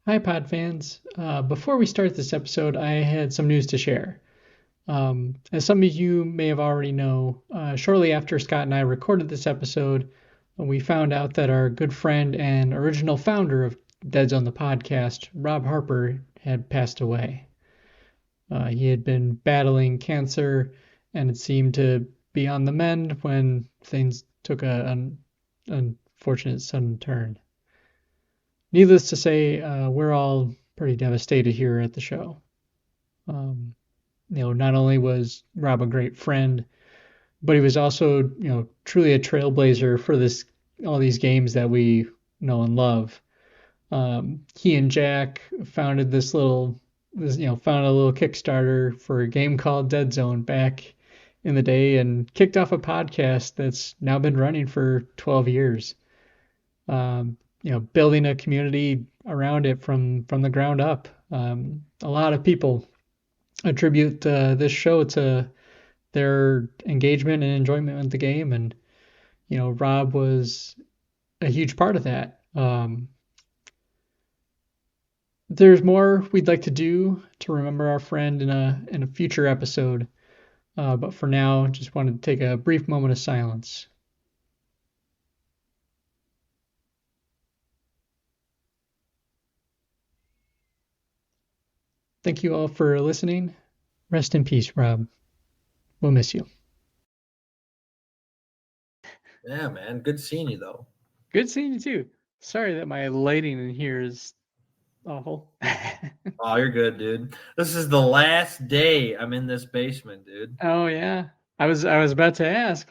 Hi, Pod fans. Before we start this episode, I had some news to share. As some of you may have already know, shortly after Scott and I recorded this episode, we found out that our good friend and original founder of Deadzone the Podcast, Rob Harper, had passed away. He had been battling cancer, and it seemed to be on the mend when things took an unfortunate sudden turn. Needless to say, we're all pretty devastated here at the show. Um, Not only was Rob a great friend, but he was also, truly a trailblazer for all these games that we know and love. He and Jack founded founded a little Kickstarter for a game called Deadzone back in the day and kicked off a podcast that's now been running for 12 years. Building a community around it from the ground up. A lot of people attribute this show to their engagement and enjoyment with the game, and Rob was a huge part of that. There's more we'd like to do to remember our friend in a future episode, but for now, just wanted to take a brief moment of silence. Thank you all for listening. Rest in peace, Rob. We'll miss you. Yeah, man. Good seeing you, though. Good seeing you too. Sorry that my lighting in here is awful. Oh, you're good, dude. This is the last day I'm in this basement, dude. Oh yeah. I was about to ask,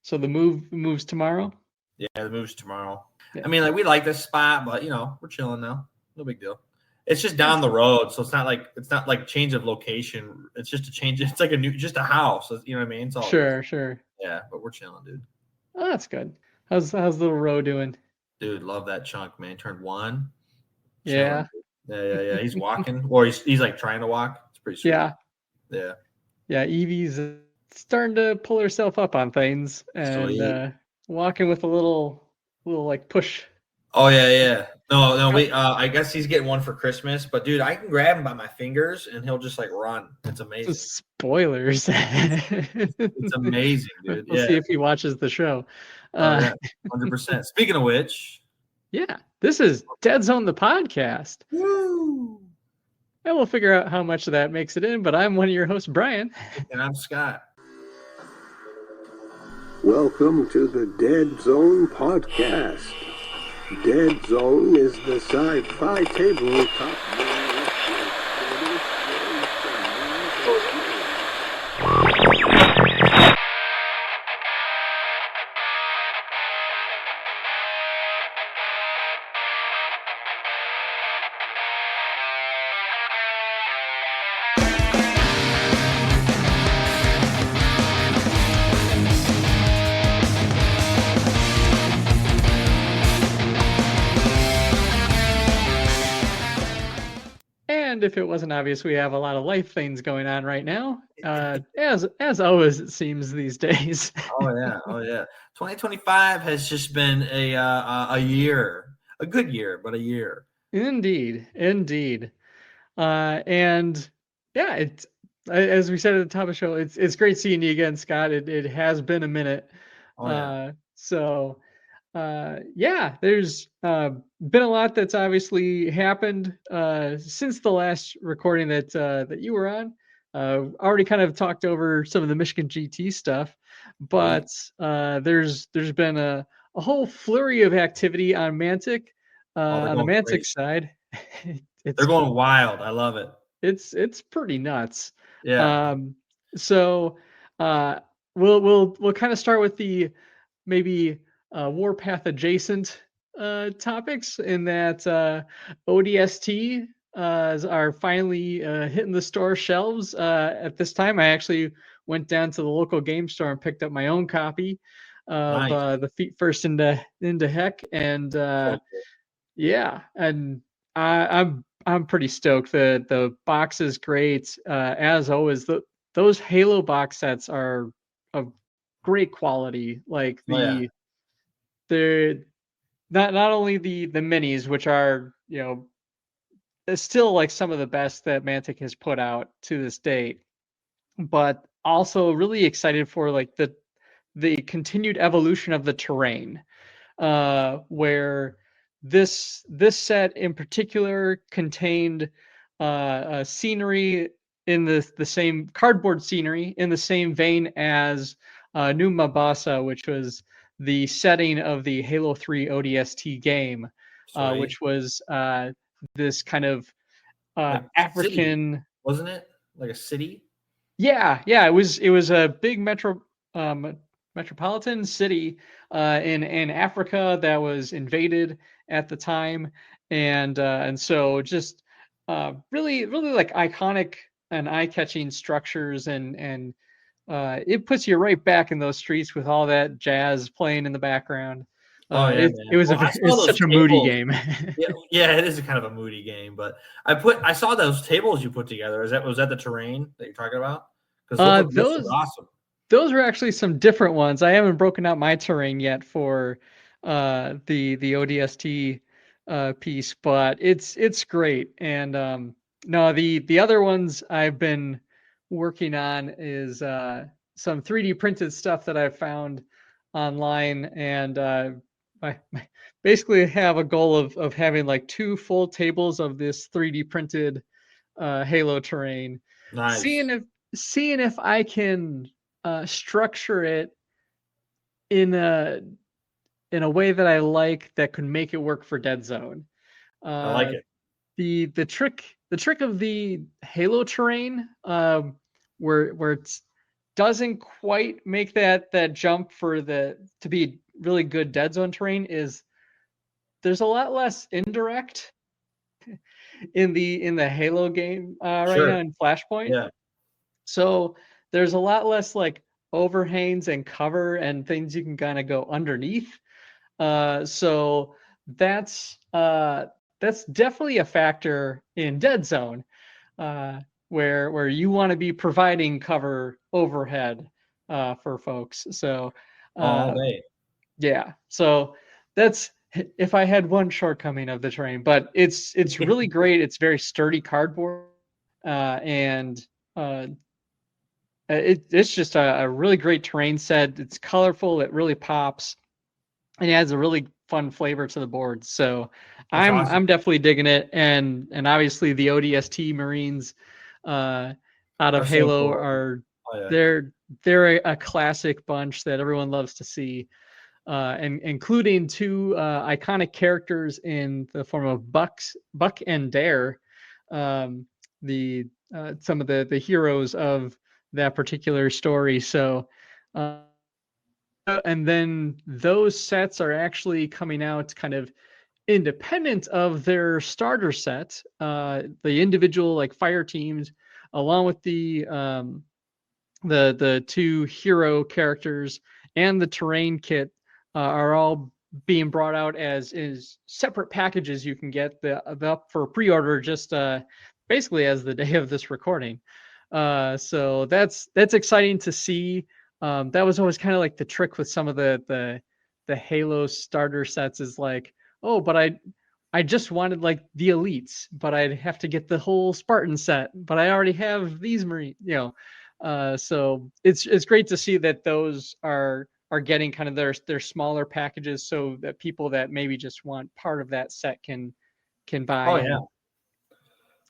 so the moves tomorrow? Yeah, the move's tomorrow. Yeah. I mean, like we like this spot, but we're chilling now. No big deal. It's just down the road, so it's not like change of location. It's just a change. It's like just a house. You know what I mean? It's all Sure. Yeah, but we're chilling, dude. Oh, that's good. How's little Ro doing? Dude, love that chunk, man. Turned 1. Yeah. Chilling. Yeah. He's walking, or he's like trying to walk. It's pretty sweet. Yeah. Yeah. Yeah, Evie's starting to pull herself up on things and walking with a little like push. Oh yeah. No. I guess he's getting one for Christmas. But dude, I can grab him by my fingers and he'll just like run. It's amazing. Spoilers. It's amazing, dude. We'll see if he watches the show. Oh yeah, 100%. Speaking of which, yeah, this is Deadzone the Podcast. Woo! And we'll figure out how much of that makes it in. But I'm one of your hosts, Bryan. And I'm Scott. Welcome to the Deadzone Podcast. Deadzone is the sci-fi tabletop. And if it wasn't obvious, we have a lot of life things going on right now, as always it seems these days. Oh yeah. 2025 has just been a year, a good year, but a year. Indeed. And yeah, it's as we said at the top of the show, it's great seeing you again, Scott. It has been a minute. Oh yeah. There's been a lot that's obviously happened since the last recording that you were on. Already kind of talked over some of the Michigan GT stuff, but there's been a whole flurry of activity on Mantic. On the Mantic crazy side, they're going wild. I love it. It's pretty nuts. Yeah. So we'll kind of start with the maybe Warpath adjacent topics in that ODST are finally hitting the store shelves. At this time, I actually went down to the local game store and picked up my own copy of the Feet First into Heck, and and I'm pretty stoked. The box is great. As always, those Halo box sets are of great quality. Like they're not only the minis, which are still like some of the best that Mantic has put out to this date, but also really excited for like the continued evolution of the terrain, where this set in particular contained scenery in the same cardboard scenery in the same vein as New Mombasa, which was the setting of the Halo 3 ODST game, which was this kind of like African, city, wasn't it? Like a city? Yeah, it was a big metropolitan city in Africa that was invaded at the time, and so just really like iconic and eye-catching structures, and it puts you right back in those streets with all that jazz playing in the background. Man. It's such a moody game. yeah, it is a kind of a moody game. But I saw those tables you put together. Was that the terrain that you're talking about? Because those are awesome. Those are actually some different ones. I haven't broken out my terrain yet for the ODST piece, but it's great. And no, the other ones I've been working on is some 3D printed stuff that I've found online, and I basically have a goal of having like 2 full tables of this 3D printed Halo terrain. Nice. Seeing if I can structure it in a way that I like, that could make it work for Deadzone. I like it. The trick of the Halo terrain, where it doesn't quite make that jump to be really good Deadzone terrain, is there's a lot less indirect in the Halo game right now in Flashpoint. Yeah. So there's a lot less like overhangs and cover and things you can kind of go underneath. So that's definitely a factor in Deadzone, where you want to be providing cover overhead for folks. So yeah, so that's if I had one shortcoming of the terrain, but it's really great. It's very sturdy cardboard, and it's just a really great terrain set. It's colorful. It really pops, and it has a really fun flavor to the board. So I'm definitely digging it. And obviously the ODST Marines out of Halo are they're a classic bunch that everyone loves to see, and including 2 iconic characters in the form of Buck and Dare, some of the heroes of that particular story. So and then those sets are actually coming out kind of independent of their starter set. The individual like fire teams, along with the 2 hero characters and the terrain kit, are all being brought out as separate packages. You can get the up for pre-order just basically as the day of this recording. So that's exciting to see. That was always kind of like the trick with some of the Halo starter sets, is like, oh, but I just wanted like the elites, but I'd have to get the whole Spartan set, but I already have these Marine, so it's great to see that those are getting kind of their smaller packages, so that people that maybe just want part of that set can buy. Oh yeah.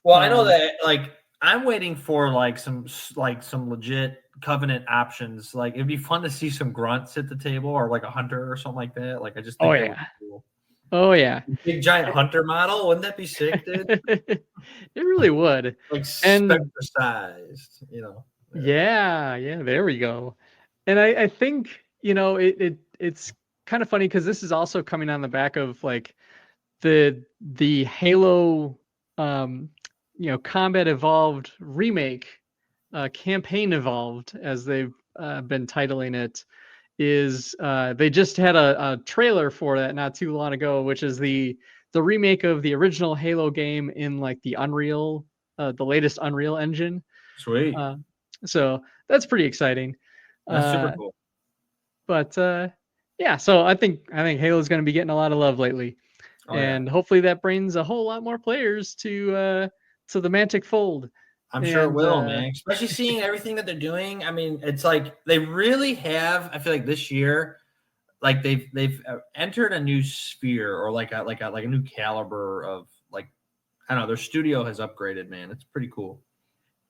Well, I know that like I'm waiting for like some legit Covenant options. Like it'd be fun to see some grunts at the table, or like a hunter or something like that. Like I just think that would be cool. Oh yeah. Big giant hunter model, wouldn't that be sick, dude? It really would. Like Spectre sized, Yeah, there we go. And I think, it's kind of funny because this is also coming on the back of like the Halo Combat Evolved remake, Campaign Evolved, as they've been titling it, is they just had a trailer for that not too long ago, which is the remake of the original Halo game in like the Unreal, the latest Unreal engine. Sweet. So that's pretty exciting. That's super cool. But yeah, so I think Halo is going to be getting a lot of love lately. And hopefully that brings a whole lot more players to the Mantic fold. I'm sure it will, man. Especially seeing everything that they're doing. I mean, it's like they really have. I feel like this year, like they've entered a new sphere or like a new caliber of like, I don't know. Their studio has upgraded, man. It's pretty cool.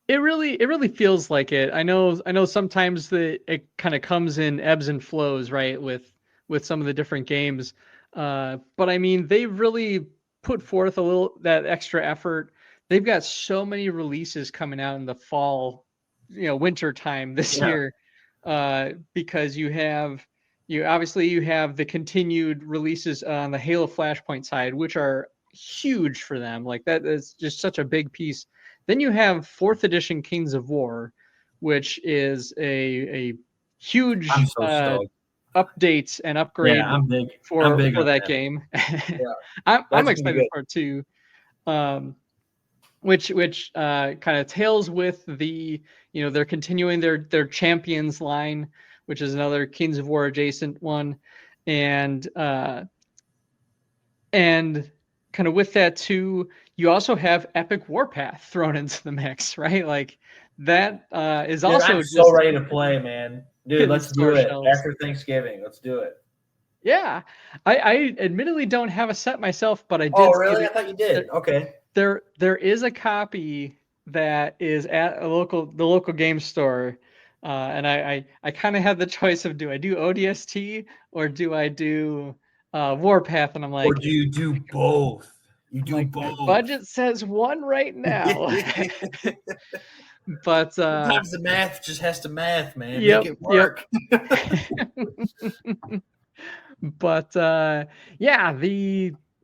It really feels like it. I know sometimes it kind of comes in ebbs and flows, right? With some of the different games, but I mean they've really put forth that extra effort. They've got so many releases coming out in the fall, winter time this year, because you obviously have the continued releases on the Halo Flashpoint side, which are huge for them. Like that is just such a big piece. Then you have 4th edition Kings of War, which is a huge update and upgrade for that game. I'm excited for it too. Which kind of tails with they're continuing their Champions line, which is another Kings of War adjacent one, and kind of with that too, you also have Epic Warpath thrown into the mix, right? Like that is also. I'm so ready to play, man. Dude, let's do it after Thanksgiving. Let's do it. Yeah, I admittedly don't have a set myself, but I did. Oh, really? I thought you did. Okay. There is a copy that is at the local game store, and I kind of had the choice of do I do ODST or do I do Warpath, and I'm like, or do you do both? You do both. My budget says one right now. But sometimes the math just has to math, man. Make it work. But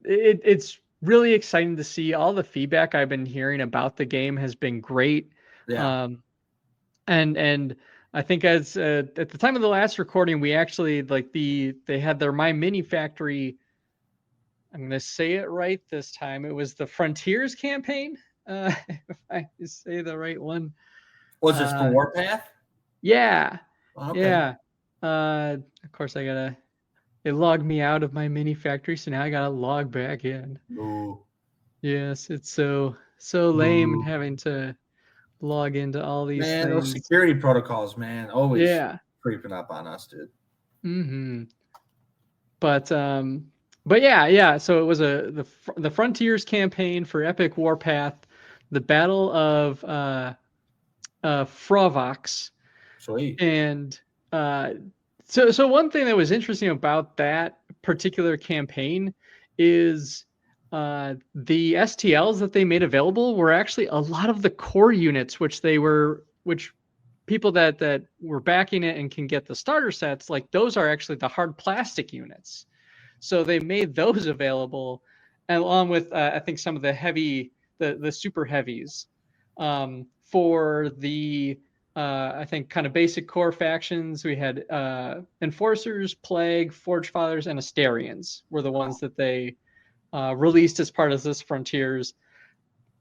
it's really exciting to see. All the feedback I've been hearing about the game has been great. Yeah. And I think as at the time of the last recording, we actually they had their My Mini Factory. I'm going to say it right this time. It was the Frontiers campaign. If I say the right one. Was it for Warpath? Yeah. Oh, okay. Yeah. Of course it logged me out of My Mini Factory, so now I gotta log back in. Ooh. Yes, it's so lame having to log into all these things. Those security protocols, man, always creeping up on us, dude. Mm-hmm. But yeah. So it was the Frontiers campaign for Epic Warpath, the Battle of Frovox. Sweet. And so one thing that was interesting about that particular campaign is the STLs that they made available were actually a lot of the core units, which people that were backing it and can get the starter sets, like those are actually the hard plastic units. So they made those available, and along with I think some of the super heavies for the I think kind of basic core factions. We had Enforcers, Plague, Forge Fathers, and Asterians were the ones that they released as part of this Frontiers.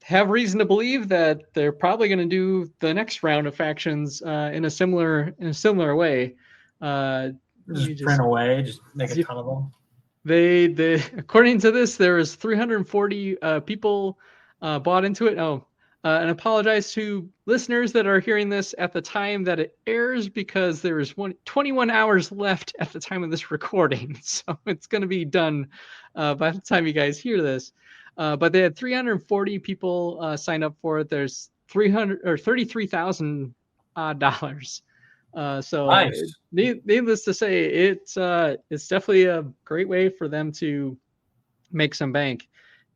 Have reason to believe that they're probably going to do the next round of factions in a similar way. Just print away, just make a ton of them. They according to this, there was 340 people bought into it. And apologize to listeners that are hearing this at the time that it airs, because there is 21 hours left at the time of this recording. So it's going to be done by the time you guys hear this. But they had 340 people sign up for it. There's $33,000 dollars. So nice. Needless to say, it's definitely a great way for them to make some bank.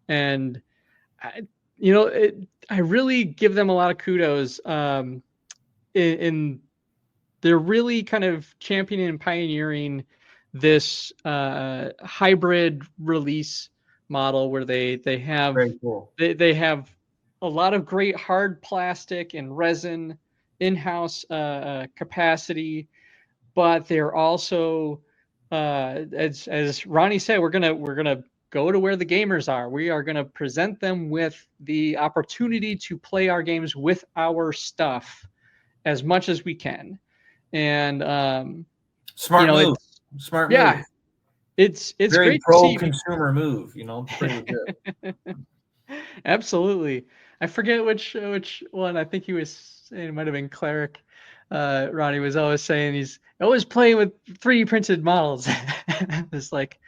And I really give them a lot of kudos. In they're really kind of championing and pioneering this hybrid release model where they have very cool. They have a lot of great hard plastic and resin in-house capacity, but they're also as Ronnie said, we're gonna go to where the gamers are. We are going to present them with the opportunity to play our games with our stuff as much as we can. And smart move. Smart move. it's very great to see. pro-consumer move, you know, pretty legit. Absolutely. I forget which one. I think he was saying it might have been Cleric. Ronnie was always saying he's always playing with 3D printed models. It's like,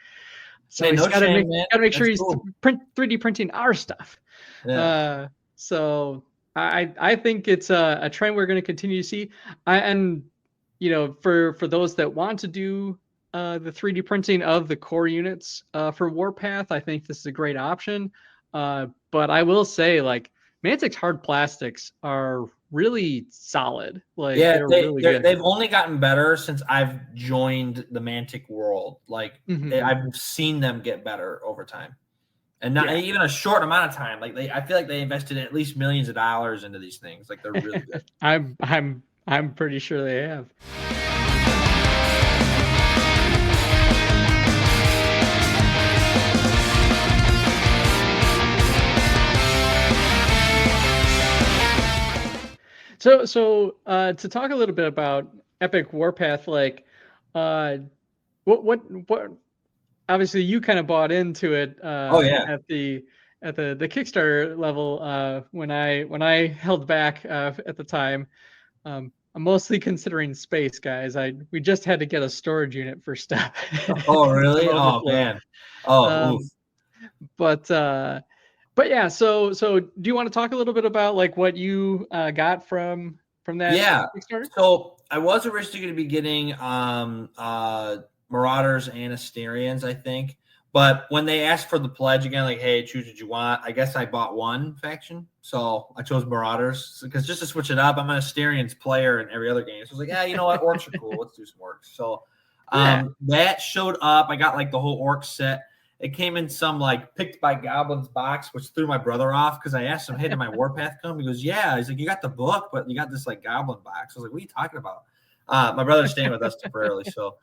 so Hey, he's no got to shame, man. make sure That's he's cool. 3D printing our stuff. Yeah. So I think it's a trend we're going to continue to see. And you know, for those that want to do the 3D printing of the core units for Warpath, I think this is a great option. But I will say, like, Mantic's hard plastics are really solid. Like, Yeah, they're really good. they've only gotten better since I've joined the Mantic world. Like, I've seen them get better over time, and not even a short amount of time. Like, I feel like they invested at least millions of dollars into these things. Like, they're really good. I'm pretty sure they have. So to talk a little bit about Epic Warpath, like, what obviously you kind of bought into it at the Kickstarter level when I held back at the time. I'm mostly considering space, guys. We just had to get a storage unit for stuff. Oh, really? Oh, man. Oh, oof. But yeah, so do you want to talk a little bit about like what you got from that? Yeah. Kickstarter? So I was originally going to be getting Marauders and Asterians, I think. But when they asked for the pledge again, like, hey, choose what you want, I guess I bought one faction. So I chose Marauders because just to switch it up, I'm an Asterians player in every other game. So I was like, yeah, you know what? Orcs are cool. Let's do some orcs. So that showed up. I got like the whole orc set. It came in some like picked by goblins box, which threw my brother off because I asked him, hey, did my Warpath come? He goes, yeah. He's like, you got the book, but you got this like goblin box. I was like, what are you talking about? My brother's staying with us temporarily. So,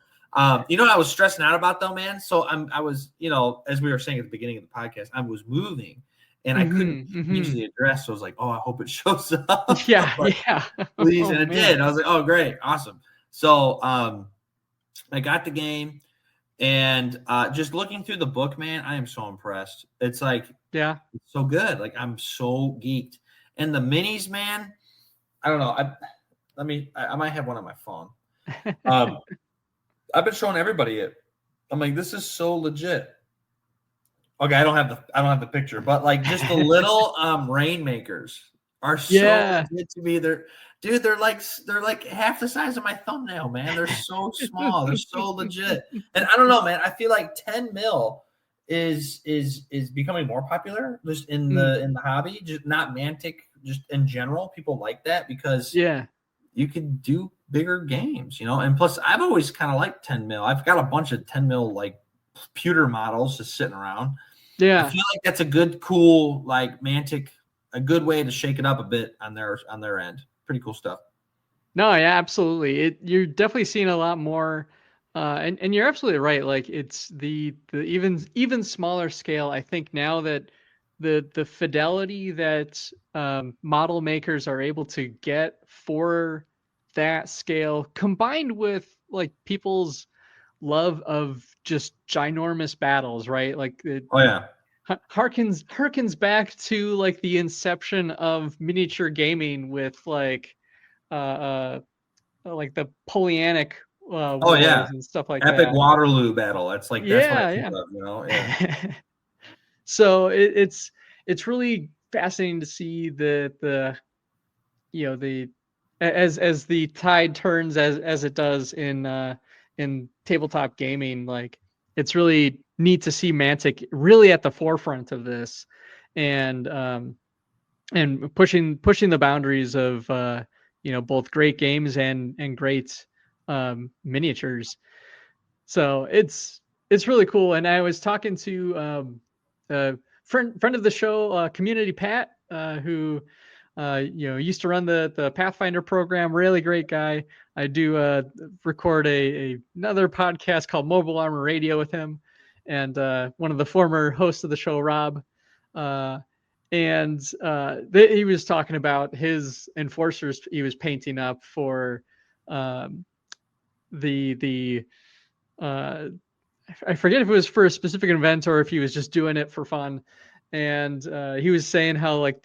you know what I was stressing out about though, man? So I was, you know, as we were saying at the beginning of the podcast, I was moving and I couldn't change the address. So I was like, oh, I hope it shows up. Yeah, Please. And it did. I was like, oh, great. Awesome. So I got the game. And just looking through the book, man, I am so impressed. It's like, it's so good. Like, I'm so geeked. And the minis, man, I don't know. I might have one on my phone. I've been showing everybody it. I'm like, this is so legit. Okay, I don't have the picture, but like just the little rainmakers are so legit to me. They're like half the size of my thumbnail, man. They're so small. They're so legit. And I don't know, man. I feel like 10 mil is becoming more popular just in the hobby, just not Mantic, just in general. People like that because you can do bigger games, you know. And plus, I've always kind of liked 10 mil. I've got a bunch of 10 mil like pewter models just sitting around. Yeah, I feel like that's a good, cool like Mantic, a good way to shake it up a bit on their end. Pretty cool stuff. No, yeah, absolutely. You're definitely seeing a lot more, and you're absolutely right. Like it's the even smaller scale. I think now that the fidelity that model makers are able to get for that scale, combined with like people's love of just ginormous battles, right? Like harkens back to like the inception of miniature gaming with like the Polianic wars and stuff like Epic that. Waterloo battle. That's like that's what I think of, you know. Yeah. So it's really fascinating to see the you know the as the tide turns as it does in tabletop gaming. Like it's really neat to see Mantic really at the forefront of this and pushing the boundaries of both great games and great miniatures. So it's really cool. And I was talking to a friend of the show, Community Pat, who used to run the Pathfinder program. Really great guy. I do record another podcast called Mobile Armor Radio with him, and one of the former hosts of the show, Rob. And he was talking about his enforcers he was painting up for the I forget if it was for a specific event or if he was just doing it for fun. And he was saying how like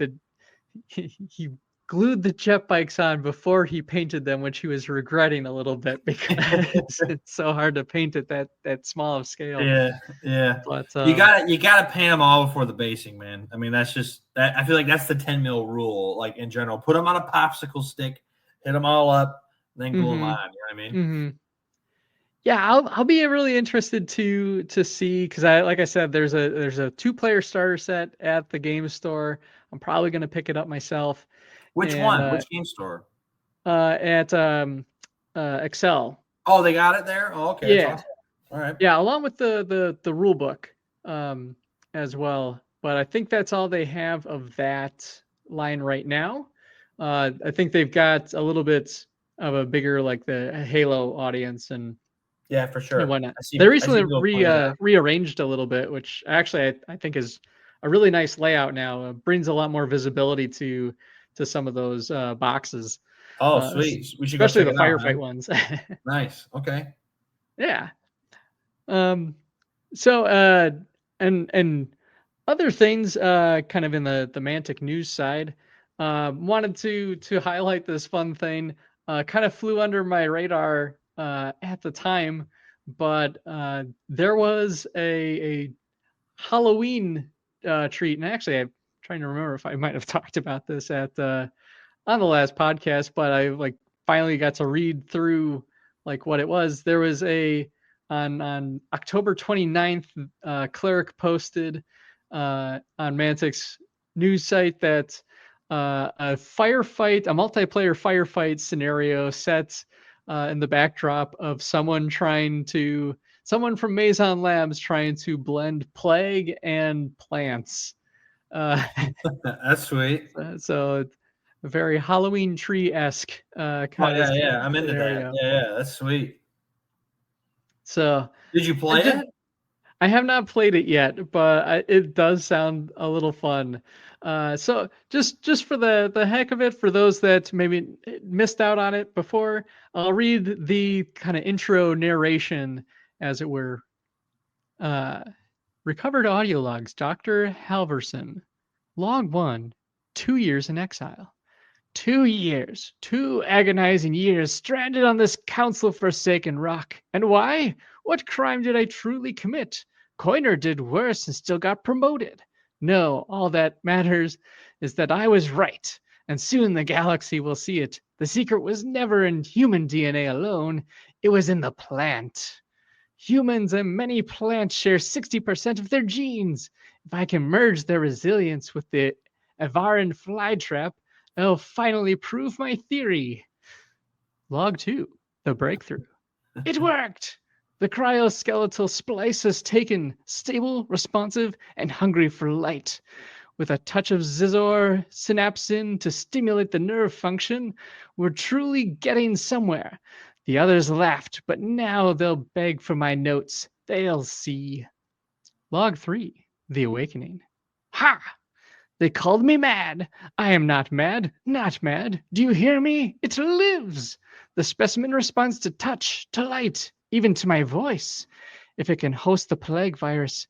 he glued the jet bikes on before he painted them, which he was regretting a little bit because it's so hard to paint at that small of scale. Yeah. But you gotta paint them all before the basing, man. I mean, that's just that. I feel like that's the 10 mil rule. Like in general, put them on a popsicle stick, hit them all up, then glue them on. You know what I mean? Mm-hmm. Yeah, I'll be really interested to see, because like I said, there's a 2-player starter set at the game store. I'm probably gonna pick it up myself. Which one? Which game store? At Excel. Oh, they got it there? Oh, okay. Yeah. That's awesome. All right. Yeah, along with the rule book as well. But I think that's all they have of that line right now. I think they've got a little bit of a bigger, like the Halo audience and yeah, for sure. And whatnot. They recently rearranged a little bit, which actually I think is a really nice layout now. Brings a lot more visibility to some of those boxes. Oh, sweet. We should especially the firefight ones. Nice. Okay. Yeah. So and other things kind of in the Mantic news side, wanted to highlight this fun thing. Kind of flew under my radar at the time, but there was a Halloween treat, and actually I'm trying to remember if I might have talked about this at on the last podcast, but I like finally got to read through like what it was. There was on October 29th, Cleric posted on Mantic's news site that a multiplayer firefight scenario set in the backdrop of someone from Maison Labs trying to blend plague and plants. That's sweet. So a very Halloween tree-esque kind of yeah, I'm into scenario. that. Yeah, that's sweet. So did you play it? I have not played it yet, but it does sound a little fun. So just for the heck of it, for those that maybe missed out on it before, I'll read the kind of intro narration, as it were. Recovered audio logs. Dr. Halverson. Log 1. 2 years in exile. 2 years. 2 agonizing years stranded on this council-forsaken rock. And why? What crime did I truly commit? Coiner did worse and still got promoted. No, all that matters is that I was right, and soon the galaxy will see it. The secret was never in human DNA alone, it was in the plant. Humans and many plants share 60% of their genes. If I can merge their resilience with the Avaran flytrap, I'll finally prove my theory. Log 2, the breakthrough. It worked! The cryoskeletal splice has taken, stable, responsive, and hungry for light. With a touch of Zizor synapsin to stimulate the nerve function, we're truly getting somewhere. The others laughed, but now they'll beg for my notes. They'll see. Log 3, the awakening. Ha! They called me mad. I am not mad, not mad. Do you hear me? It lives. The specimen responds to touch, to light, even to my voice. If it can host the plague virus,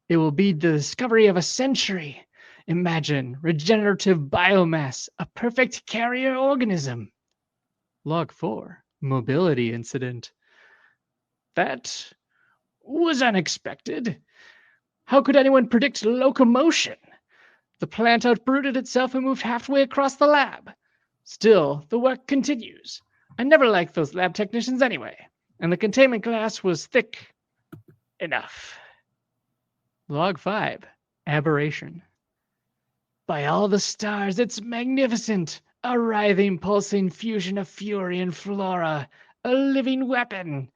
it will be the discovery of a century. Imagine regenerative biomass, a perfect carrier organism. Log 4, mobility incident. That was unexpected. How could anyone predict locomotion? The plant outbrooted itself and moved halfway across the lab. Still, the work continues. I never liked those lab technicians anyway, and the containment glass was thick enough. Log 5, aberration. By all the stars, it's magnificent. A writhing, pulsing fusion of fury and flora. A living weapon.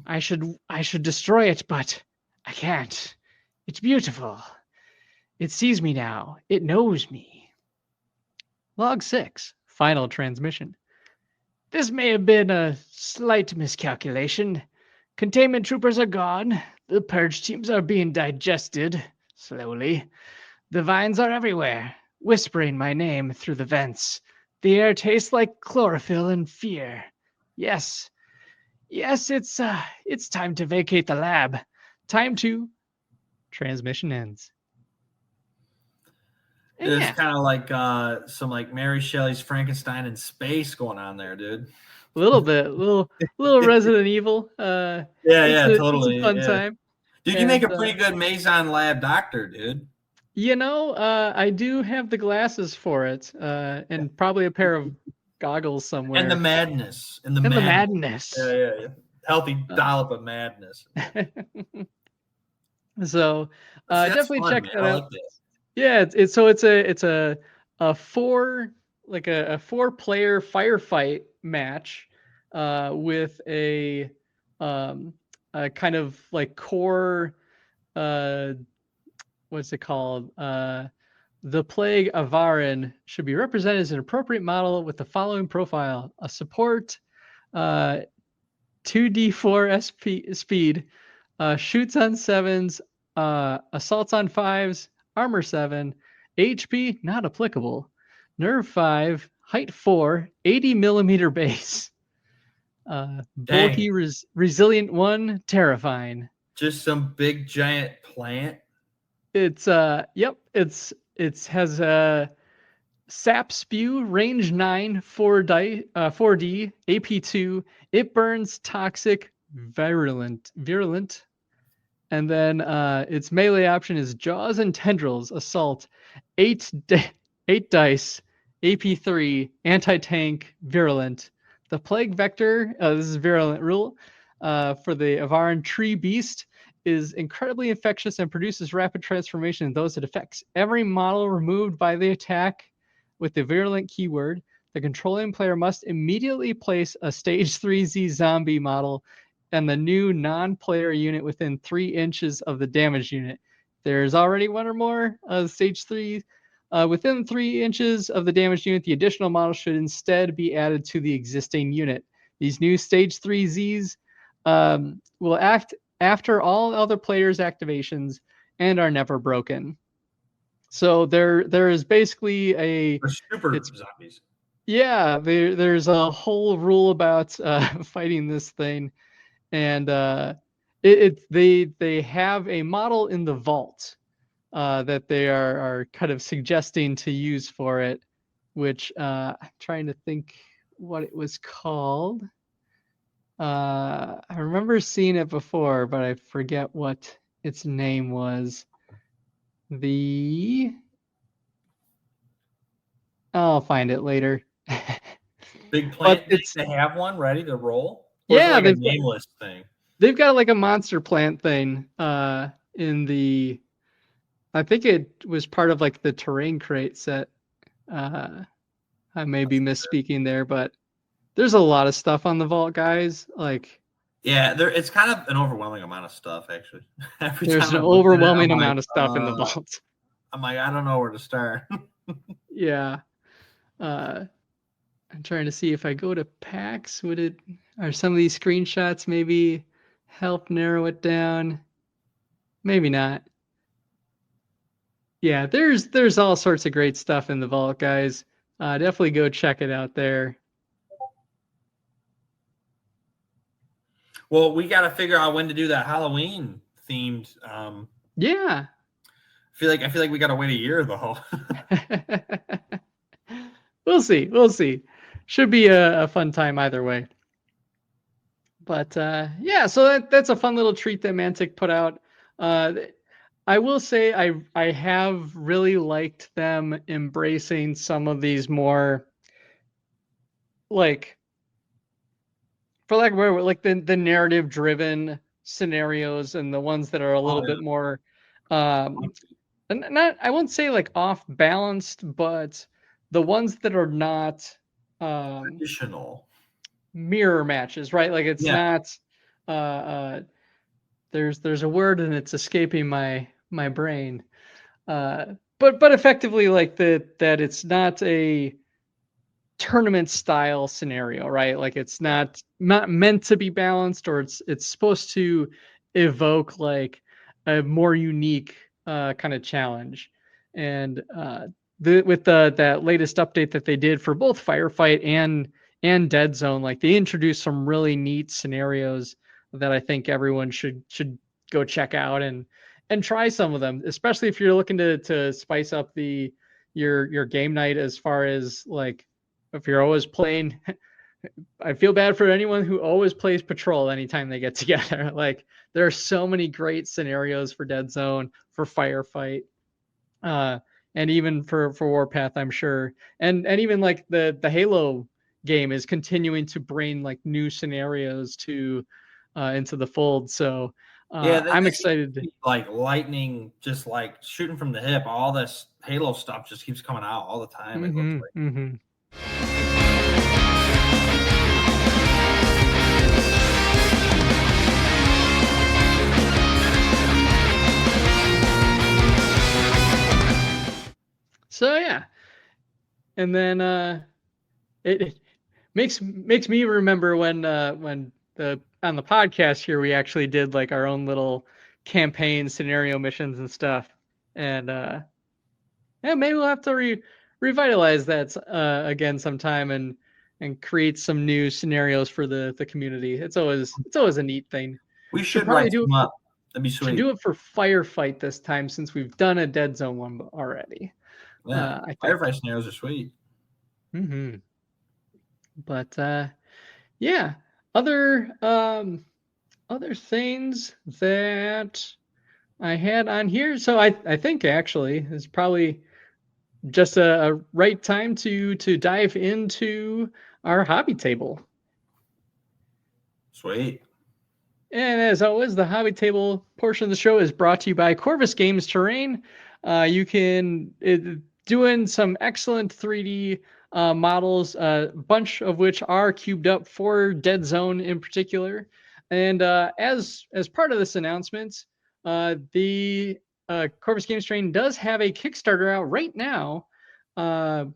I should destroy it, but I can't. It's beautiful. It sees me now. It knows me. Log 6, final transmission. This may have been a slight miscalculation. Containment troopers are gone. The purge teams are being digested, slowly. The vines are everywhere, whispering my name through the vents. The air tastes like chlorophyll and fear. Yes, it's time to vacate the lab. time to transmission ends. It's kind of like some like Mary Shelley's Frankenstein in space going on there, dude. A little bit, little Resident Evil. Totally. It's a fun time. Dude, you make a pretty good Maison Lab doctor, dude. I do have the glasses for it, and probably a pair of goggles somewhere. And the madness. And the madness. Yeah. Healthy dollop of madness. So definitely fun, check man. that I out. like this. Yeah, it's a 4-player firefight match with a kind of like core what's it called? The Plague of Varan should be represented as an appropriate model with the following profile: a support 2d4 speed, shoots on 7s, assaults on 5s, armor 7, HP not applicable, nerve 5, height 4, 80 millimeter base, bulky, resilient 1, terrifying. Just some big giant plant. It's it has a sap spew, range 9, 4D, AP2. It burns toxic, virulent, and then its melee option is jaws and tendrils, assault, 8 dice, AP3, anti-tank, virulent. The plague vector, this is virulent rule, for the Avaran tree beast, is incredibly infectious and produces rapid transformation in those it affects. Every model removed by the attack with the virulent keyword, the controlling player must immediately place a stage 3Z zombie model and the new non-player unit within 3 inches of the damage unit. There's already one or more stage 3 within 3 inches of the damage unit. The additional model should instead be added to the existing unit. These new stage 3Zs will act after all other players' activations and are never broken. So there is basically zombies. Yeah, there's a whole rule about fighting this thing, and they have a model in the vault that they are kind of suggesting to use for it, which I'm trying to think what it was called. I remember seeing it before, but I forget what its name was. I'll find it later. Big plant. They have one ready to roll? Or yeah, like a nameless thing. They've got like a monster plant thing in the. I think it was part of like the terrain crate set. I may be misspeaking there, but there's a lot of stuff on the vault, guys. Like, yeah, it's kind of an overwhelming amount of stuff, actually. There's an overwhelming amount of stuff in the vault. I'm like, I don't know where to start. Yeah. I'm trying to see if I go to packs, are some of these screenshots maybe help narrow it down? Maybe not. Yeah, there's all sorts of great stuff in the vault, guys. Definitely go check it out there. Well, we got to figure out when to do that Halloween themed. Yeah. I feel like we got to wait a year though. We'll see. Should be a fun time either way. But yeah, so that's a fun little treat that Mantic put out. I will say I have really liked them embracing some of these more, like, for lack of a better word, like the narrative driven scenarios and the ones that are a little bit more not, I won't say like off balanced, but the ones that are not traditional mirror matches, right? Like it's not there's a word and it's escaping my brain. But effectively like that it's not a tournament style scenario, right? Like it's not meant to be balanced, or it's supposed to evoke like a more unique kind of challenge. And with that latest update that they did for both Firefight and Deadzone, like they introduced some really neat scenarios that I think everyone should go check out and try some of them, especially if you're looking to spice up your game night, as far as like if you're always playing. I feel bad for anyone who always plays Patrol anytime they get together. Like, there are so many great scenarios for Dead Zone, for Firefight, and even for Warpath, I'm sure. And even like the Halo game is continuing to bring like new scenarios to into the fold. So I'm excited. Like lightning, just like shooting from the hip. All this Halo stuff just keeps coming out all the time. It looks like. Mm-hmm. So yeah, and then it makes me remember when on the podcast here we actually did like our own little campaign scenario missions and stuff, and yeah, maybe we'll have to revitalize that again sometime and create some new scenarios for the community. It's always a neat thing. We should probably do it. That'd be sweet. Should do it for Firefight this time, since we've done a Dead Zone one already. Yeah, Firefight scenarios are sweet. Mm-hmm. But yeah, other things that I had on here. So I think actually it's probably just a right time to dive into our hobby table. Sweet. And as always, the hobby table portion of the show is brought to you by Corvus Games Terrain. You can doing some excellent 3D models, a bunch of which are cubed up for Dead Zone in particular. And as part of this announcement, the Corvus Games Terrain does have a Kickstarter out right now. At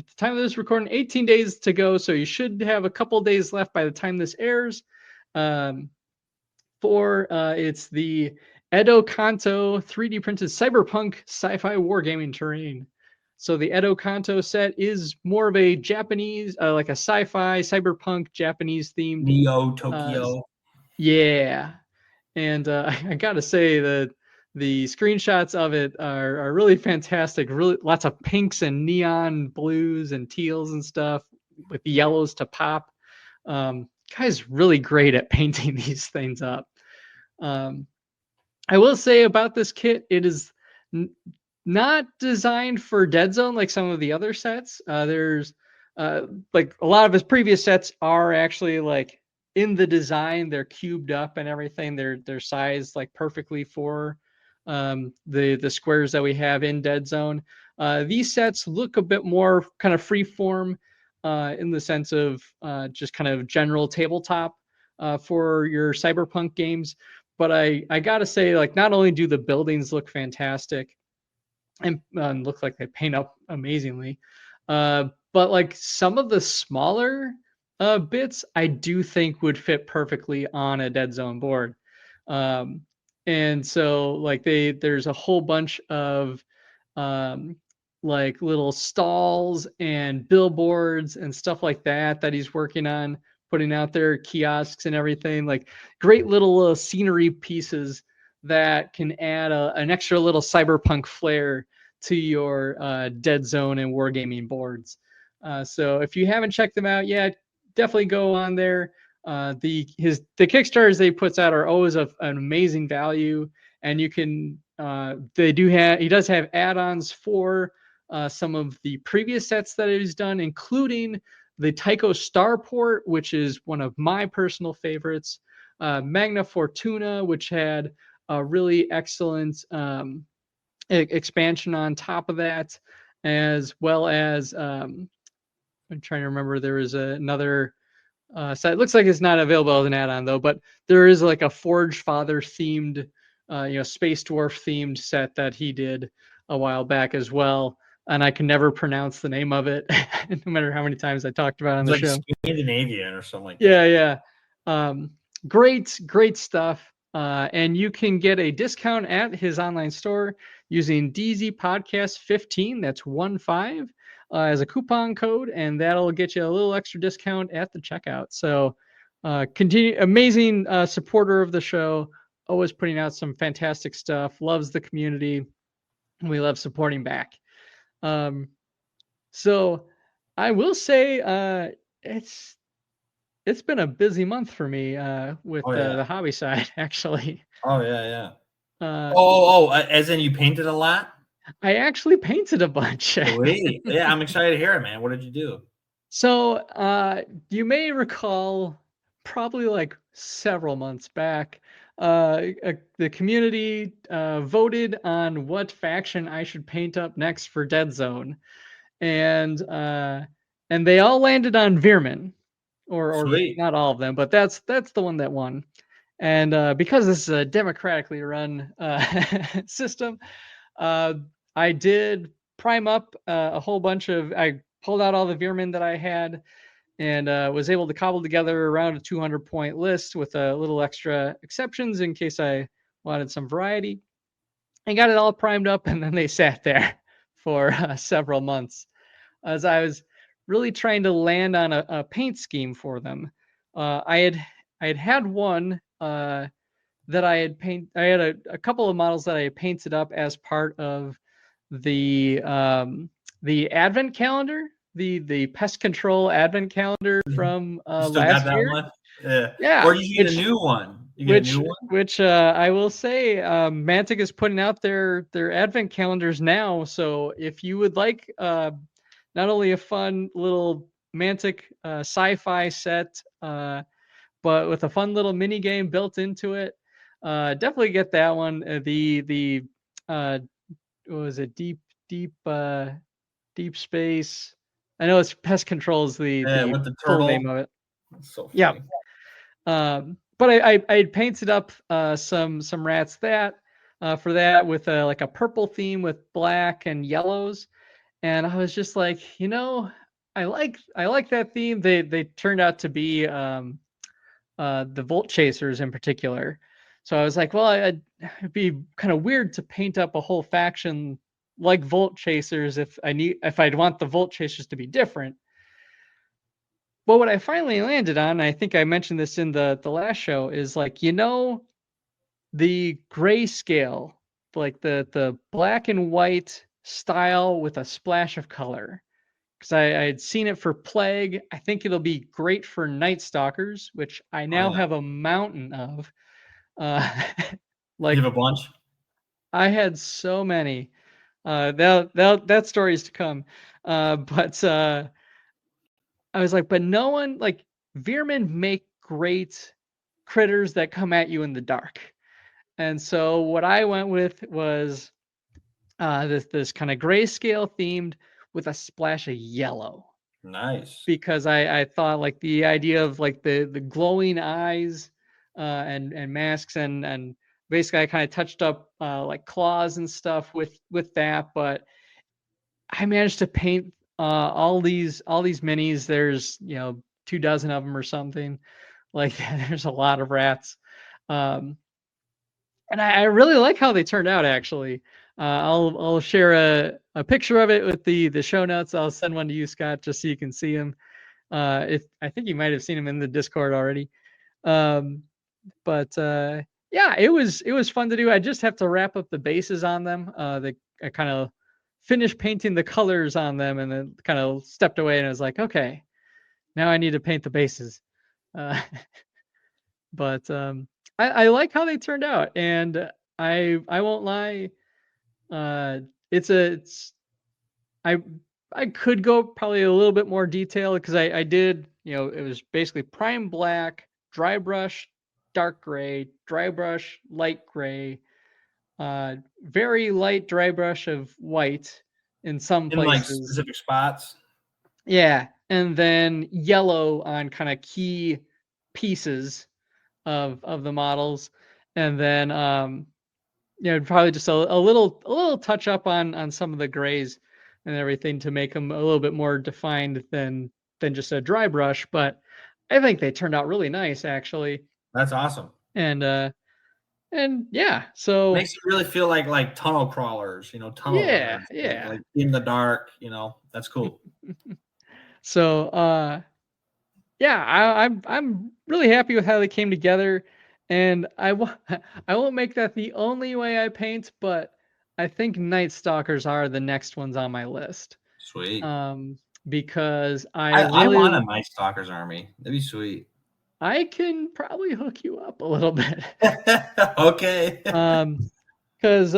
the time of this recording, 18 days to go, so you should have a couple days left by the time this airs. It's the Edo Kanto 3D printed cyberpunk sci-fi wargaming terrain. So the Edo Kanto set is more of a Japanese, like a sci-fi cyberpunk Japanese themed. Neo Tokyo. Yeah, and I gotta say that the screenshots of it are really fantastic. Really, lots of pinks and neon blues and teals and stuff with yellows to pop. Guy's really great at painting these things up. I will say about this kit, it is not designed for Dead Zone like some of the other sets. There's like a lot of his previous sets are actually like in the design, they're cubed up and everything. They're sized like perfectly for the squares that we have in Dead Zone. These sets look a bit more kind of free form in the sense of just kind of general tabletop for your cyberpunk games. But I gotta say, like, not only do the buildings look fantastic and look like they paint up amazingly, but like some of the smaller bits I do think would fit perfectly on a Dead Zone board. And so like there's a whole bunch of like little stalls and billboards and stuff like that he's working on putting out there, kiosks and everything, like great little scenery pieces that can add an extra little cyberpunk flair to your Dead Zone and wargaming boards. So if you haven't checked them out yet, definitely go on there. The Kickstarters they puts out are always an amazing value, and you can he does have add-ons for some of the previous sets that he's done, including the Tycho Starport, which is one of my personal favorites, Magna Fortuna, which had a really excellent expansion on top of that, as well as I'm trying to remember, there was another set. It looks like it's not available as an add-on though, but there is like a Forge Father themed, Space Dwarf themed set that he did a while back as well. And I can never pronounce the name of it, no matter how many times I talked about it on the show. Scandinavian or something like that. Yeah. Great stuff. And you can get a discount at his online store using DZ Podcast 15. That's 15 as a coupon code, and that'll get you a little extra discount at the checkout. So, continue amazing supporter of the show. always putting out some fantastic stuff, loves the community. We love supporting back. So I will say it's been a busy month for me with the hobby side, actually. Oh, yeah. As in you painted a lot? I actually painted a bunch. Sweet. Yeah, I'm excited to hear it, man. What did you do? So you may recall probably like several months back, the community voted on what faction I should paint up next for Deadzone, and they all landed on Veermyn, or not all of them, but that's the one that won. And because this is a democratically run system, I did prime up a whole bunch of. I pulled out all the Veermyn that I had, and was able to cobble together around a 200-point list with a little extra exceptions in case I wanted some variety. I got it all primed up, and then they sat there for several months as I was really trying to land on a paint scheme for them. I had one that I had paint. I had a couple of models that I had painted up as part of the advent calendar, the pest control advent calendar from last year. One? Yeah. Or you get a new one. Which I will say, Mantic is putting out their advent calendars now. So if you would like not only a fun little Mantic sci-fi set, but with a fun little mini game built into it, definitely get that one. The what was it? Deep space. I know it's pest control is the full name of it. That's so funny. Yeah. But I painted up some rats for that with like a purple theme with black and yellows, and I was just like, I like that theme. They turned out to be the Volt Chasers in particular. So I was like, well, it'd be kind of weird to paint up a whole faction like Volt Chasers if I'd want the Volt Chasers to be different. But what I finally landed on, I think I mentioned this in the last show, is like, the grayscale, like the black and white style with a splash of color. Because I had seen it for Plague. I think it'll be great for Night Stalkers, which I now have a mountain of. Like, you have a bunch? I had so many. That story is to come. But I was like, but no one, like, Veermyn make great critters that come at you in the dark. And so what I went with was this kind of grayscale themed with a splash of yellow. Nice. Because I thought like the idea of like the glowing eyes and masks and basically I kind of touched up like claws and stuff with that, but I managed to paint all these minis. There's 24 of them or something like that. There's a lot of rats, and I really like how they turned out. Actually, I'll share a picture of it with the show notes. I'll send one to you, Scott, just so you can see them. I think you might have seen them in the Discord already. But yeah, it was fun to do. I just have to wrap up the bases on them. I kind of finished painting the colors on them and then kind of stepped away and I was like, okay, now I need to paint the bases. But I like how they turned out, and I won't lie. I could go probably a little bit more detail because I did, it was basically prime black, dry brush, dark gray, dry brush, light gray, very light dry brush of white in some places. Like specific spots. Yeah, and then yellow on kind of key pieces of the models, and then probably just a little touch up on some of the grays and everything to make them a little bit more defined than just a dry brush. But I think they turned out really nice, actually. That's awesome. And yeah, so makes it really feel like tunnel crawlers, tunnel runners, like in the dark, that's cool. So yeah, I'm really happy with how they came together, And I won't make that the only way I paint, but I think Night Stalkers are the next ones on my list. Sweet. Because I want a Night Stalkers army. That'd be sweet. I can probably hook you up a little bit. Okay. Because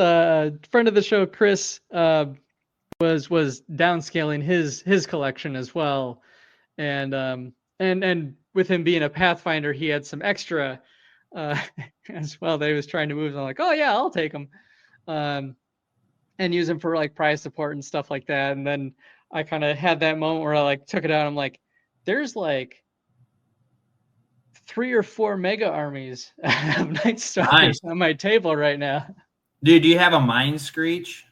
friend of the show, Chris, was downscaling his collection as well, and with him being a Pathfinder, he had some extra as well that he was trying to move. I'm like, oh yeah, I'll take them, and use them for like prize support and stuff like that. And then I kind of had that moment where I like took it out. I'm like, there's like 3 or 4 mega armies of Night Stalkers on my table right now. Dude, do you have a Mind Screech?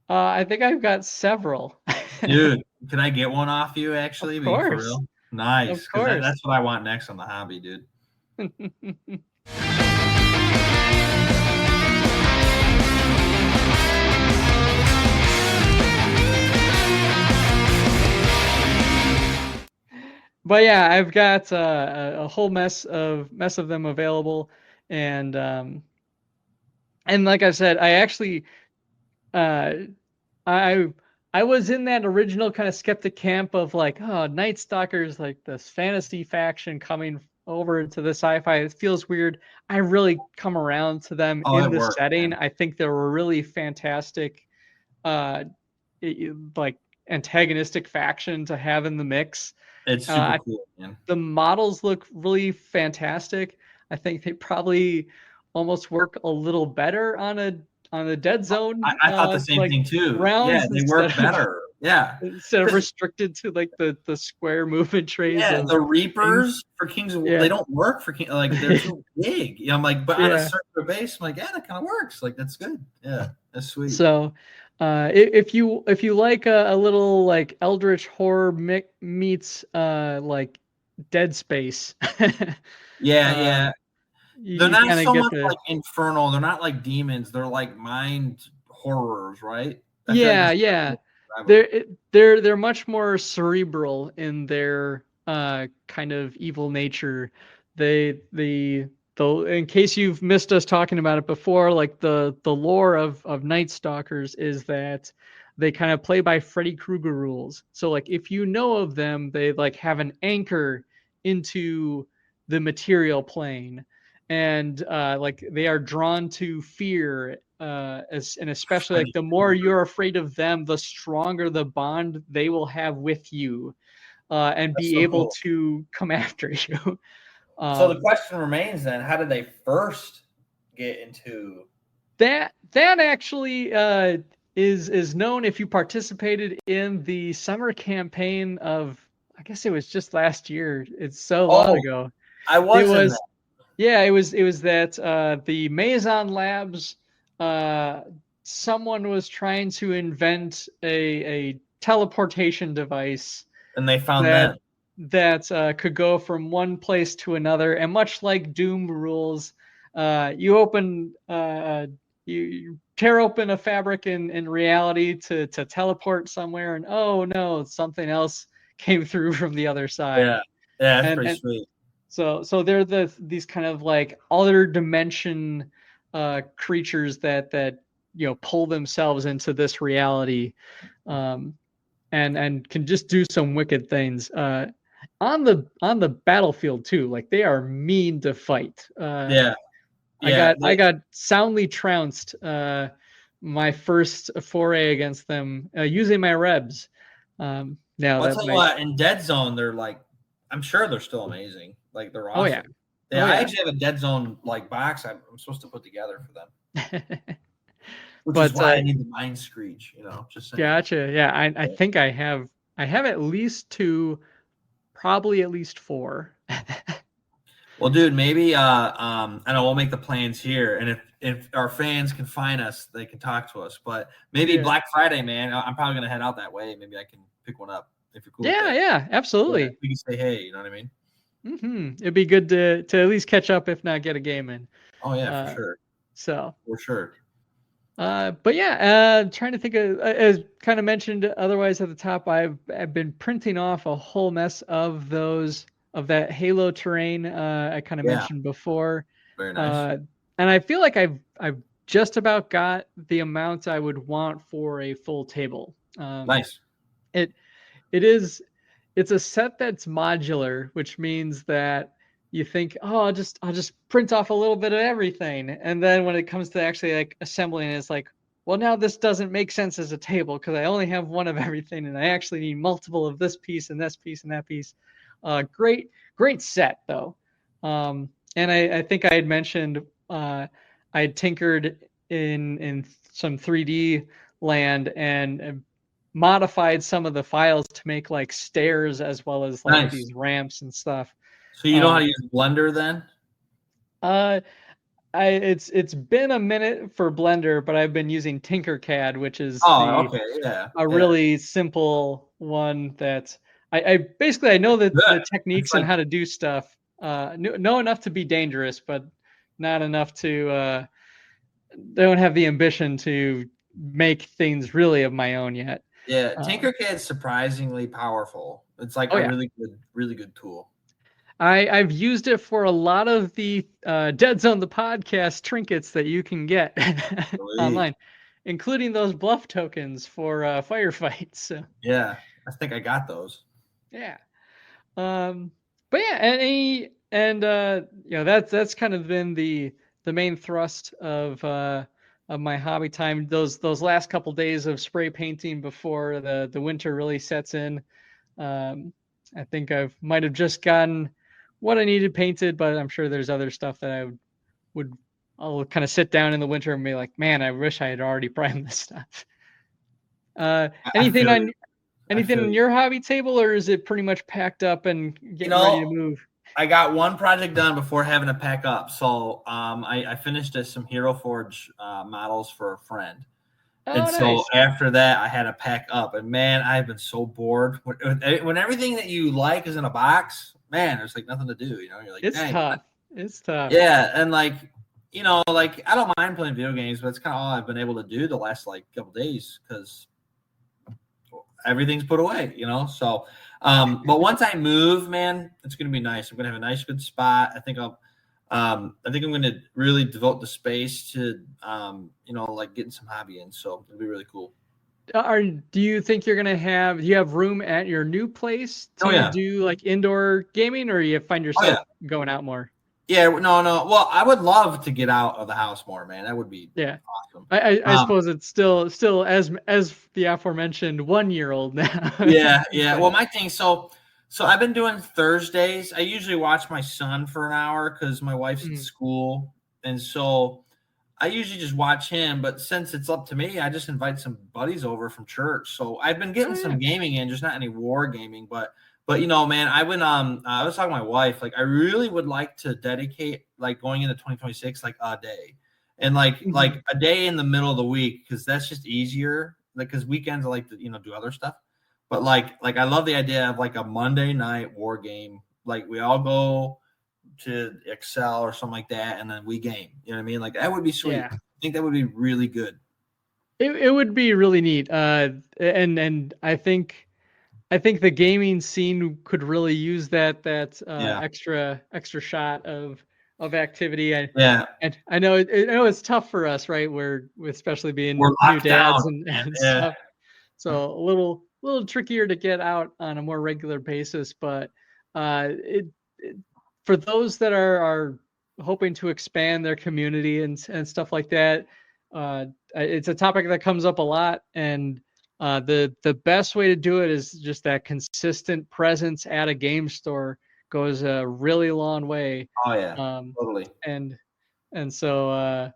I think I've got several. Dude, can I get one off you, actually? Of course. For real? Nice. Of course. That's what I want next on the hobby, dude. But yeah, I've got a whole mess of them available, and like I said, I actually I was in that original kind of skeptic camp of like, oh, Night Stalkers, like this fantasy faction coming over to the sci-fi, it feels weird. I really come around to them in the setting. Man. I think they're a really fantastic like antagonistic faction to have in the mix. It's super cool, man. The models look really fantastic. I think they probably almost work a little better on a Deadzone. I thought the same thing too. Yeah, they work better. Yeah, instead of restricted to like the square movement trays. Yeah, the Reapers for Kings of War, they don't work for King. Like they're too big. I'm like, but on a circular base, I'm like, yeah, that kind of works. Like that's good. Yeah, that's sweet. So, if you like a little like Eldritch horror meets like Dead Space. Yeah. They're not so much like infernal. They're not like demons. They're like mind horrors, right? Yeah. They're much more cerebral in their kind of evil nature. In case you've missed us talking about it before, like the lore of Night Stalkers is that they kind of play by Freddy Krueger rules. So like if you know of them, they like have an anchor into the material plane. And like they are drawn to fear, and especially like the more you're afraid of them, the stronger the bond they will have with you, and be able to come after you. So the question remains then: how did they first get into that? That actually is known if you participated in the summer campaign of, I guess it was just last year. It's so long ago. I was. Yeah, it was that the Maison Labs, someone was trying to invent a teleportation device, and they found that could go from one place to another. And much like Doom rules, you tear open a fabric in reality to teleport somewhere, and oh no, something else came through from the other side. Yeah, that's pretty sweet. So they're these kind of like other dimension creatures that pull themselves into this reality, and can just do some wicked things on the battlefield too. Like they are mean to fight. I got soundly trounced my first foray against them using my Rebs. Now I'll tell you what, in Deadzone they're like, I'm sure they're still amazing. Like they're awesome. Oh yeah. I actually have a Deadzone like box I'm supposed to put together for them. Which is why I need the Mind Screech, just saying. Gotcha. Yeah, I think I have at least 2, probably at least 4. Well, dude, maybe I know we'll make the plans here, and if our fans can find us, they can talk to us. But maybe Black Friday, man, I'm probably gonna head out that way. Maybe I can pick one up if you're cool. Yeah, absolutely. Yeah, we can say hey, you know what I mean? Mm-hmm. It'd be good to at least catch up, if not get a game in. Oh yeah, for sure. So for sure. But yeah, trying to think of, as kind of mentioned otherwise at the top, I've been printing off a whole mess of that Halo terrain I kind of mentioned before. Very nice. And I feel like I've just about got the amount I would want for a full table. Nice. It's a set that's modular, which means that you think, oh, I'll just print off a little bit of everything, and then when it comes to actually like assembling, it's like, well, now this doesn't make sense as a table because I only have one of everything, and I actually need multiple of this piece and this piece and that piece. Great set though. And I think I had mentioned I had tinkered in some 3D land and modified some of the files to make like stairs as well as like these ramps and stuff. So you know how to use Blender then? It's been a minute for Blender, but I've been using Tinkercad, which is really simple one that I basically I know that the techniques and how to do stuff. Know enough to be dangerous, but not enough to don't have the ambition to make things really of my own yet. Yeah, Tinkercad is surprisingly powerful. It's like really good tool. I've used it for a lot of the Deadzone the Podcast trinkets that you can get online, including those Bluff tokens for firefights. So. Yeah, I think I got those. Yeah. But yeah, that's kind of been the main thrust of my hobby time. Those last couple days of spray painting before the winter really sets in. I think I might have just gotten what I needed painted, but I'm sure there's other stuff that I'll kind of sit down in the winter and be like, man, I wish I had already primed this stuff. Anything in your hobby table, or is it pretty much packed up and getting ready to move? I got one project done before having to pack up. So I finished some Hero Forge models for a friend. So after that, I had to pack up. And man, I've been so bored. When everything that you like is in a box, man, there's like nothing to do. You know, you're like, it's tough. It's tough. Yeah, and like, you know, like I don't mind playing video games, but it's kind of all I've been able to do the last like couple days because everything's put away, you know. So, but once I move, man, it's gonna be nice. I'm gonna have a nice, good spot. I think I'm gonna really devote the space to, you know, like getting some hobby in. So it'll be really cool. Do you think do you have room at your new place to do like indoor gaming, or you find yourself going out more? Yeah, no. Well, I would love to get out of the house more, man. That would be awesome. I suppose it's still as the aforementioned 1-year-old now. yeah. Well, my thing, so I've been doing Thursdays. I usually watch my son for an hour because my wife's in school, and so I usually just watch him. But since it's up to me, I just invite some buddies over from church. So I've been getting some gaming in, just not any war gaming, but you know, man, I was talking to my wife, like I really would like to dedicate like going into 2026 like a day. And like a day in the middle of the week, because that's just easier. Like because weekends I like to, you know, do other stuff. But like I love the idea of like a Monday night war game. Like we all go to Excel or something like that, and then we game. You know what I mean? Like that would be sweet. Yeah. I think that would be really good. It would be really neat. And I think the gaming scene could really use that extra shot of activity. And I know it's tough for us, right? We're especially being new dads and stuff. So a little trickier to get out on a more regular basis, but for those that are hoping to expand their community and stuff like that, it's a topic that comes up a lot, and the best way to do it is just that consistent presence at a game store goes a really long way. Oh yeah, totally. And so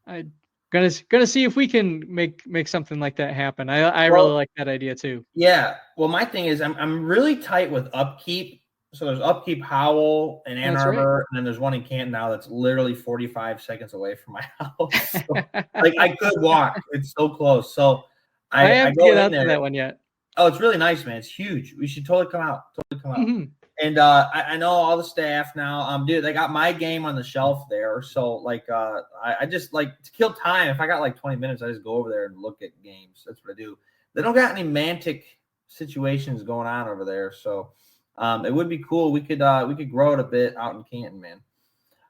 I'm gonna see if we can make something like that happen. I really like that idea too. Yeah. Well, my thing is I'm really tight with Upkeep. So there's Upkeep Howell in Ann Arbor, and then there's one in Canton now that's literally 45 seconds away from my house. So, like I could walk; it's so close. So I haven't get out to that one yet. Oh, it's really nice, man. It's huge. We should totally come out. Mm-hmm. And I know all the staff now. Dude, they got my game on the shelf there. So like, I just like to kill time. If I got like 20 minutes, I just go over there and look at games. That's what I do. They don't got any Mantic situations going on over there, so. It would be cool. We could grow it a bit out in Canton, man.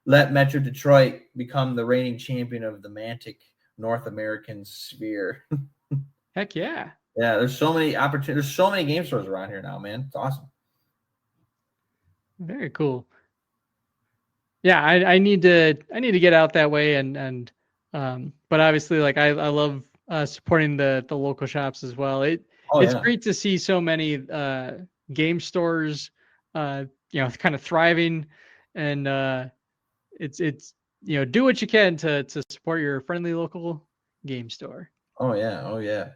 let Metro Detroit become the reigning champion of the Mantic North American sphere. Heck yeah. Yeah, there's so many opportunities. There's so many game stores around here now, man. It's awesome. Very cool. Yeah, I need to get out that way and but obviously like I love supporting the local shops as well. It's great to see so many game stores kind of thriving, and it's do what you can to support your friendly local game store. Oh yeah.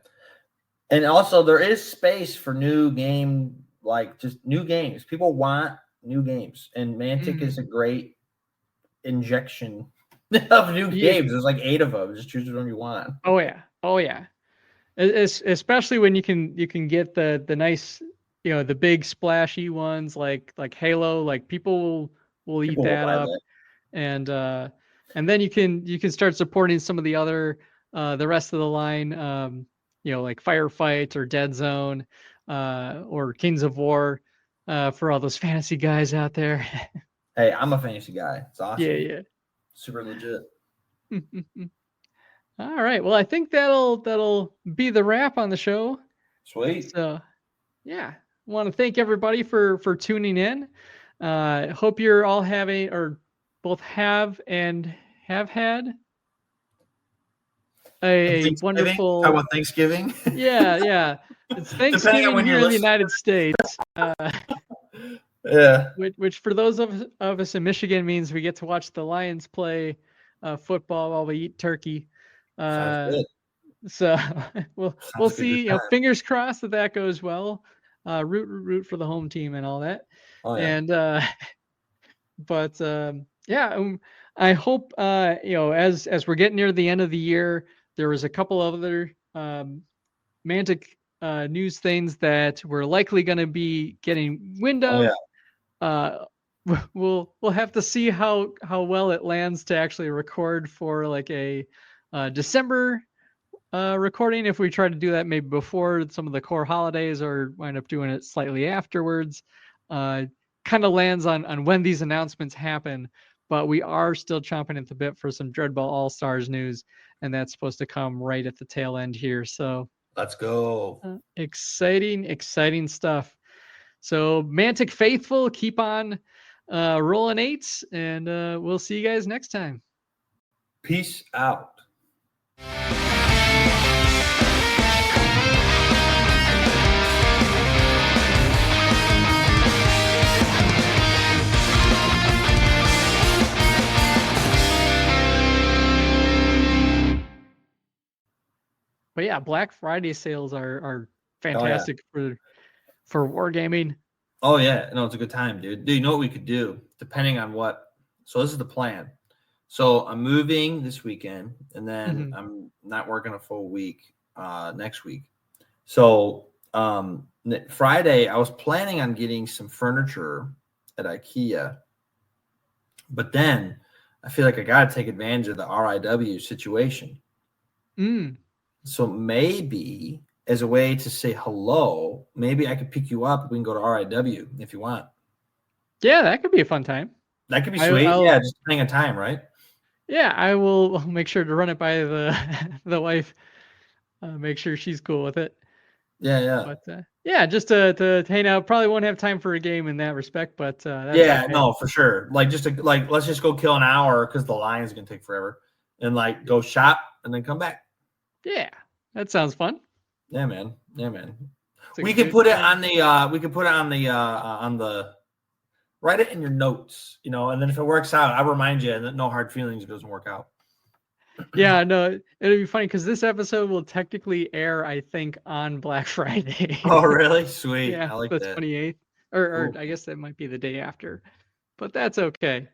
And also there is space for new game, like just new games. People want new games, and Mantic is a great injection of new games. There's like 8 of them. Just choose the one you want. Oh yeah. Especially when you can get the nice, the big splashy ones like Halo. Like people will eat that up, and then you can start supporting some of the other the rest of the line. Like Firefight or Deadzone, or Kings of War, for all those fantasy guys out there. Hey, I'm a fantasy guy. It's awesome. Yeah. Super legit. All right. Well, I think that'll be the wrap on the show. Sweet. So, yeah, I want to thank everybody for tuning in. Hope you're all having, or both have and have had, a wonderful. How about Thanksgiving? Yeah. It's Thanksgiving here in the United States. Yeah. Which for those of us in Michigan means we get to watch the Lions play football while we eat turkey. So we'll see. Fingers crossed that goes well. Root for the home team and all that. Oh, yeah. And but I hope as we're getting near the end of the year, there was a couple of other Mantic news things that we're likely going to be getting wind of. We'll have to see how well it lands to actually record for like a December recording. If we try to do that maybe before some of the core holidays, or wind up doing it slightly afterwards, kind of lands on when these announcements happen. But we are still chomping at the bit for some Dreadball All-Stars news, and that's supposed to come right at the tail end here. So let's go. Exciting stuff. So Mantic faithful, keep on rolling 8s, and we'll see you guys next time. Peace out. But yeah, Black Friday sales are fantastic for wargaming. Oh yeah, no, it's a good time, dude. You know what we could do, depending on what. So this is the plan. So I'm moving this weekend, and then I'm not working a full week next week. So Friday, I was planning on getting some furniture at IKEA, but then I feel like I got to take advantage of the RIW situation. So maybe as a way to say hello, maybe I could pick you up. We can go to RIW if you want. Yeah, that could be a fun time. That could be sweet. Yeah, just depending on time, right? Yeah, I will make sure to run it by the wife. Make sure she's cool with it. Yeah. But just to hang out. Probably won't have time for a game in that respect, but that's okay. No, for sure. Like let's just go kill an hour because the line's gonna take forever, and like go shop and then come back. Yeah, that sounds fun. Yeah, man. We could put it on the write it in your notes, and then if it works out, I'll remind you, and no hard feelings if it doesn't work out. Yeah, no, it'll be funny because this episode will technically air, I think, on Black Friday. Oh, really? Sweet. Yeah, I like the that. 28th, or I guess that might be the day after, but that's okay.